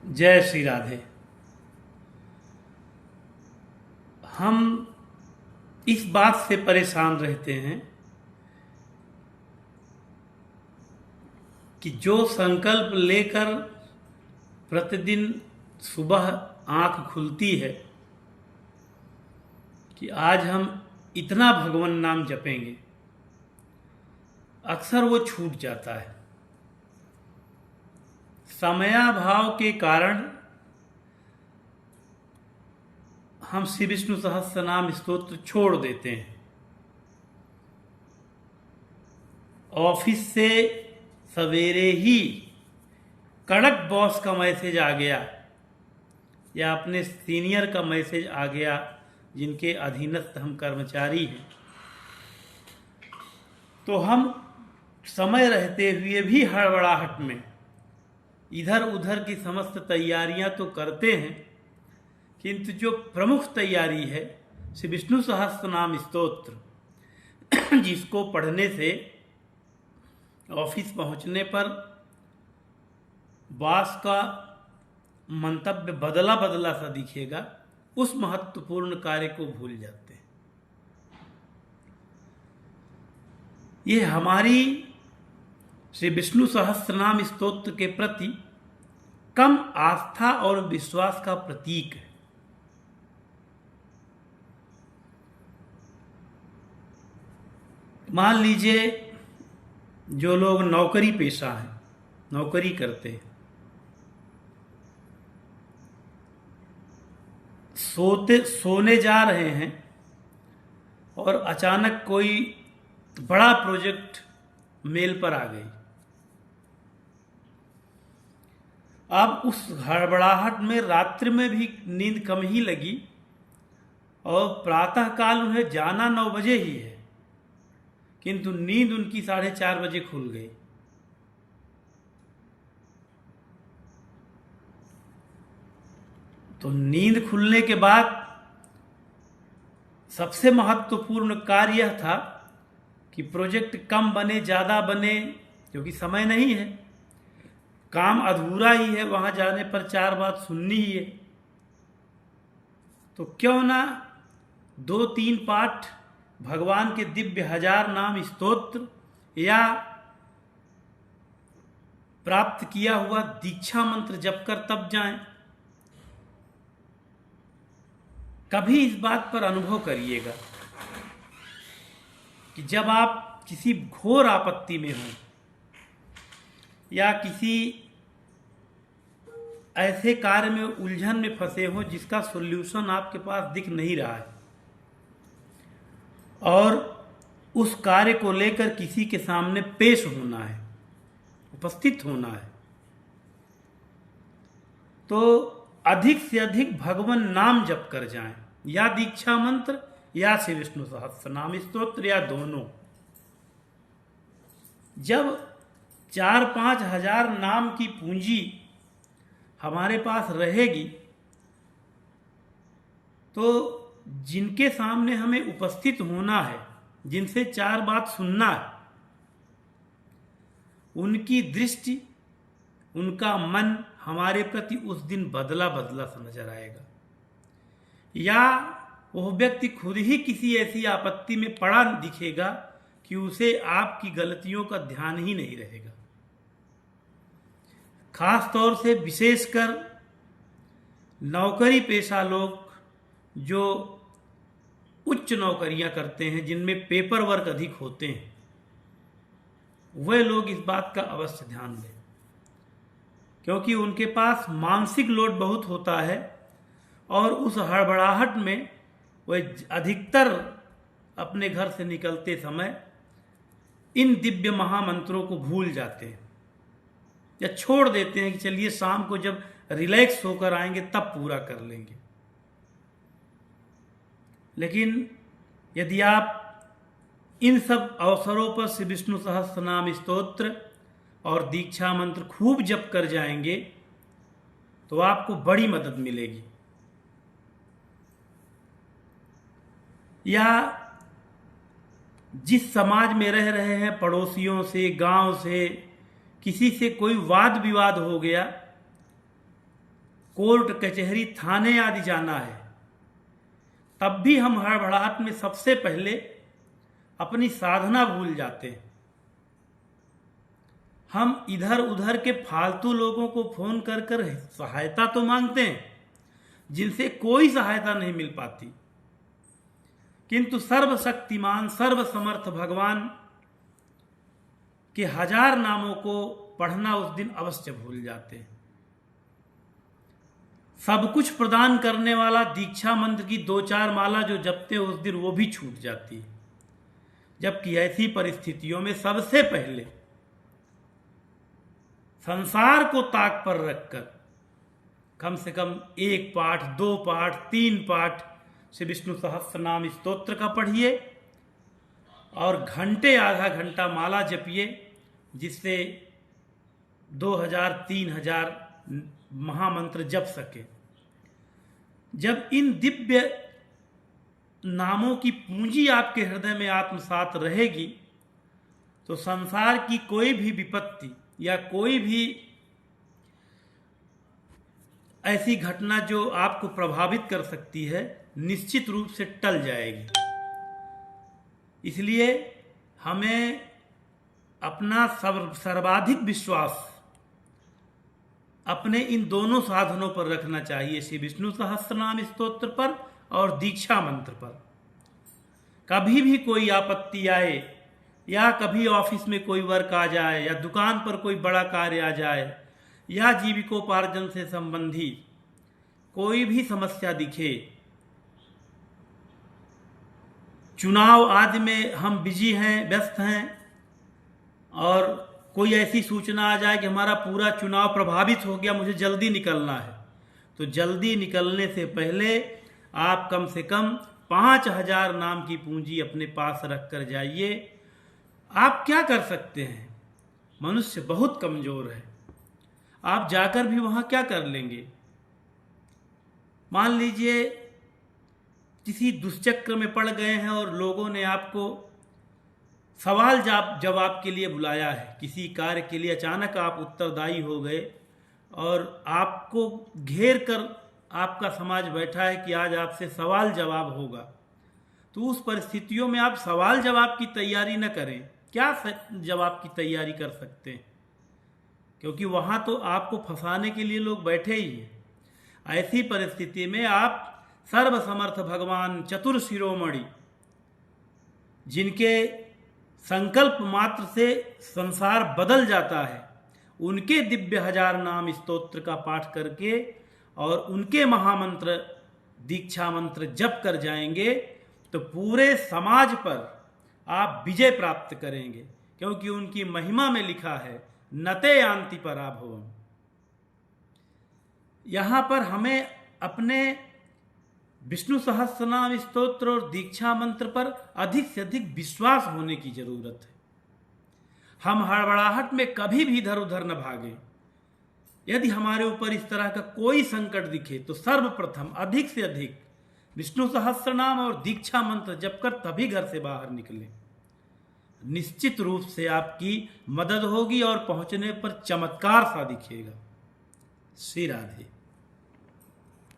जय श्री राधे। हम इस बात से परेशान रहते हैं कि जो संकल्प लेकर प्रतिदिन सुबह आंख खुलती है कि आज हम इतना भगवान नाम जपेंगे, अक्सर वो छूट जाता है। समयाभाव के कारण हम श्री विष्णु सहस्त्रनाम स्तोत्र छोड़ देते हैं। ऑफिस से सवेरे ही कड़क बॉस का मैसेज आ गया या अपने सीनियर का मैसेज आ गया जिनके अधीनस्थ हम कर्मचारी हैं, तो हम समय रहते हुए भी हड़बड़ाहट में इधर उधर की समस्त तैयारियां तो करते हैं, किंतु जो प्रमुख तैयारी है श्री विष्णु सहस्त्रनाम स्तोत्र जिसको पढ़ने से ऑफिस पहुंचने पर बॉस का मंतव्य बदला बदला सा दिखेगा, उस महत्वपूर्ण कार्य को भूल जाते हैं। ये हमारी श्री विष्णु सहस्त्रनाम स्तोत्र के प्रति कम आस्था और विश्वास का प्रतीक है। मान लीजिए जो लोग नौकरी पेशा हैं, नौकरी करते हैं, सोने जा रहे हैं और अचानक कोई बड़ा प्रोजेक्ट मेल पर आ गई। अब उस हड़बड़ाहट में रात्रि में भी नींद कम ही लगी और प्रातःकाल उन्हें जाना 9 बजे ही है, किंतु नींद उनकी 4:30 बजे खुल गई। तो नींद खुलने के बाद सबसे महत्वपूर्ण कार्य यह था कि प्रोजेक्ट कम बने ज़्यादा बने, क्योंकि समय नहीं है, काम अधूरा ही है, वहां जाने पर 4 बात सुननी ही है। तो क्यों ना 2-3 पाठ भगवान के दिव्य 1000 नाम स्तोत्र या प्राप्त किया हुआ दीक्षा मंत्र जप कर तब जाएं। कभी इस बात पर अनुभव करिएगा कि जब आप किसी घोर आपत्ति में हों या किसी ऐसे कार्य में उलझन में फंसे हो जिसका सॉल्यूशन आपके पास दिख नहीं रहा है और उस कार्य को लेकर किसी के सामने पेश होना है, उपस्थित होना है, तो अधिक से अधिक भगवान नाम जप कर जाएं, या दीक्षा मंत्र या श्री विष्णु सहस्त्रनाम स्तोत्र या दोनों। जब 4-5 हजार नाम की पूंजी हमारे पास रहेगी तो जिनके सामने हमें उपस्थित होना है, जिनसे 4 बात सुनना है, उनकी दृष्टि, उनका मन हमारे प्रति उस दिन बदला बदला सा नजर आएगा, या वह व्यक्ति खुद ही किसी ऐसी आपत्ति में पड़ा दिखेगा कि उसे आपकी गलतियों का ध्यान ही नहीं रहेगा। खास तौर से विशेषकर नौकरी पेशा लोग जो उच्च नौकरियां करते हैं, जिनमें पेपर वर्क अधिक होते हैं, वे लोग इस बात का अवश्य ध्यान दें, क्योंकि उनके पास मानसिक लोड बहुत होता है और उस हड़बड़ाहट में वे अधिकतर अपने घर से निकलते समय इन दिव्य महामंत्रों को भूल जाते हैं या छोड़ देते हैं कि चलिए शाम को जब रिलैक्स होकर आएंगे तब पूरा कर लेंगे। लेकिन यदि आप इन सब अवसरों पर श्री विष्णु सहस्त्रनाम स्तोत्र और दीक्षा मंत्र खूब जप कर जाएंगे तो आपको बड़ी मदद मिलेगी। या जिस समाज में रह रहे हैं, पड़ोसियों से, गांव से, किसी से कोई वाद विवाद हो गया कोर्ट कचहरी थाने आदि जाना है, तब भी हम हड़बड़ाहट में सबसे पहले अपनी साधना भूल जाते हैं। हम इधर उधर के फालतू लोगों को फोन कर कर सहायता तो मांगते हैं, जिनसे कोई सहायता नहीं मिल पाती, किंतु सर्वशक्तिमान सर्वसमर्थ भगवान के 1000 नामों को पढ़ना उस दिन अवश्य भूल जाते हैं। सब कुछ प्रदान करने वाला दीक्षा मंत्र की 2-4 माला जो जपते हैं उस दिन वो भी छूट जाती है। जबकि ऐसी परिस्थितियों में सबसे पहले संसार को ताक पर रखकर कम से कम 1 पाठ, 2 पाठ, 3 पाठ से विष्णु सहस्त्रनाम स्तोत्र का पढ़िए और घंटे आधा घंटा माला जपिए, जिससे 2000-3000 महामंत्र जप सके। जब इन दिव्य नामों की पूंजी आपके हृदय में आत्मसात रहेगी तो संसार की कोई भी विपत्ति या कोई भी ऐसी घटना जो आपको प्रभावित कर सकती है निश्चित रूप से टल जाएगी। इसलिए हमें अपना सर्वाधिक विश्वास अपने इन दोनों साधनों पर रखना चाहिए, श्री विष्णु सहस्त्रनाम स्तोत्र पर और दीक्षा मंत्र पर। कभी भी कोई आपत्ति आए या कभी ऑफिस में कोई वर्क आ जाए या दुकान पर कोई बड़ा कार्य आ जाए या जीविकोपार्जन से संबंधी कोई भी समस्या दिखे, चुनाव आदि में हम बिजी हैं, व्यस्त हैं, और कोई ऐसी सूचना आ जाए कि हमारा पूरा चुनाव प्रभावित हो गया, मुझे जल्दी निकलना है, तो जल्दी निकलने से पहले आप कम से कम 5000 नाम की पूंजी अपने पास रख कर जाइए। आप क्या कर सकते हैं? मनुष्य बहुत कमजोर है, आप जाकर भी वहां क्या कर लेंगे? मान लीजिए किसी दुष्चक्र में पड़ गए हैं और लोगों ने आपको सवाल जवाब के लिए बुलाया है, किसी कार्य के लिए अचानक आप उत्तरदायी हो गए और आपको घेर कर आपका समाज बैठा है कि आज आपसे सवाल जवाब होगा, तो उस परिस्थितियों में आप सवाल जवाब की तैयारी न करें। क्या जवाब की तैयारी कर सकते हैं? क्योंकि वहां तो आपको फंसाने के लिए लोग बैठे ही हैं। ऐसी परिस्थिति में आप सर्वसमर्थ भगवान चतुर शिरोमणि, जिनके संकल्प मात्र से संसार बदल जाता है, उनके दिव्य 1000 नाम स्तोत्र का पाठ करके और उनके महामंत्र दीक्षा मंत्र जप कर जाएंगे तो पूरे समाज पर आप विजय प्राप्त करेंगे, क्योंकि उनकी महिमा में लिखा है नते यान्ति पराभवम्। यहां पर हमें अपने विष्णु सहस्त्रनाम स्तोत्र और दीक्षा मंत्र पर अधिक से अधिक विश्वास होने की जरूरत है। हम हड़बड़ाहट में कभी भी इधर उधर न भागें। यदि हमारे ऊपर इस तरह का कोई संकट दिखे तो सर्वप्रथम अधिक से अधिक विष्णु सहस्त्रनाम और दीक्षा मंत्र जप कर तभी घर से बाहर निकलें। निश्चित रूप से आपकी मदद होगी और पहुंचने पर चमत्कार सा दिखेगा। श्री राधे।